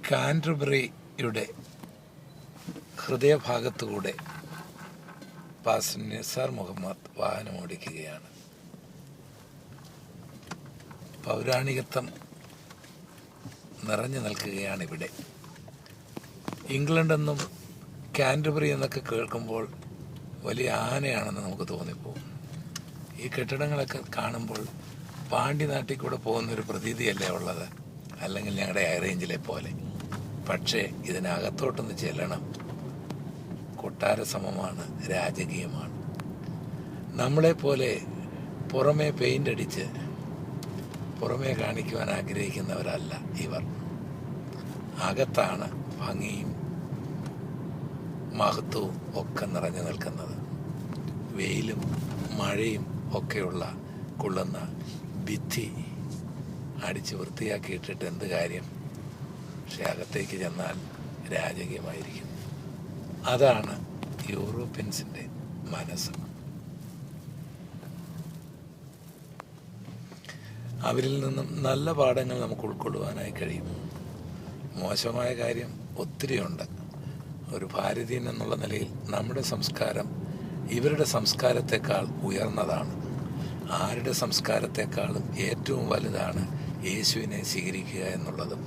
കാൻറ്റർബറിയുടെ ഹൃദയഭാഗത്തുകൂടെ pastor Nisar Muhammad വാഹനമോടിക്കുകയാണ്. പൗരാണികത്വം നിറഞ്ഞു നിൽക്കുകയാണിവിടെ. ഇംഗ്ലണ്ടെന്നും Canterbury എന്നൊക്കെ കേൾക്കുമ്പോൾ വലിയ ആനയാണെന്ന് നമുക്ക് തോന്നിപ്പോകും. ഈ കെട്ടിടങ്ങളൊക്കെ കാണുമ്പോൾ പാണ്ടി നാട്ടിൽ കൂടെ പോകുന്നൊരു പ്രതീതിയല്ലേ ഉള്ളത്, അല്ലെങ്കിൽ ഞങ്ങളുടെ ഹൈറേഞ്ചിലെ പോലെ. പക്ഷേ ഇതിനകത്തോട്ടൊന്ന് ചെല്ലണം. കൊട്ടാര സമമാണ്, രാജകീയമാണ്. നമ്മളെപ്പോലെ പുറമേ പെയിൻ്റ് അടിച്ച് പുറമേ കാണിക്കുവാൻ ആഗ്രഹിക്കുന്നവരല്ല ഇവർ. അകത്താണ് ഭംഗിയും മഹത്വവും ഒക്കെ നിറഞ്ഞു നിൽക്കുന്നത്. വെയിലും മഴയും ഒക്കെയുള്ള കൊള്ളുന്ന ഭിത്തി അടിച്ച് വൃത്തിയാക്കിയിട്ടിട്ട് എന്ത് കാര്യം? പക്ഷെ അകത്തേക്ക് ചെന്നാൽ രാജകീയമായിരിക്കും. അതാണ് യൂറോപ്യൻസിൻ്റെ മനസ്സ്. അവരിൽ നിന്നും നല്ല പാഠങ്ങൾ നമുക്ക് ഉൾക്കൊള്ളുവാനായി കഴിയും. മോശമായ കാര്യം ഒത്തിരിയുണ്ട്. ഒരു ഭാരതീയൻ എന്നുള്ള നിലയിൽ നമ്മുടെ സംസ്കാരം ഇവരുടെ സംസ്കാരത്തെക്കാൾ ഉയർന്നതാണ്. ആരുടെ സംസ്കാരത്തെക്കാളും ഏറ്റവും വലുതാണ് യേശുവിനെ സ്വീകരിക്കുക എന്നുള്ളതും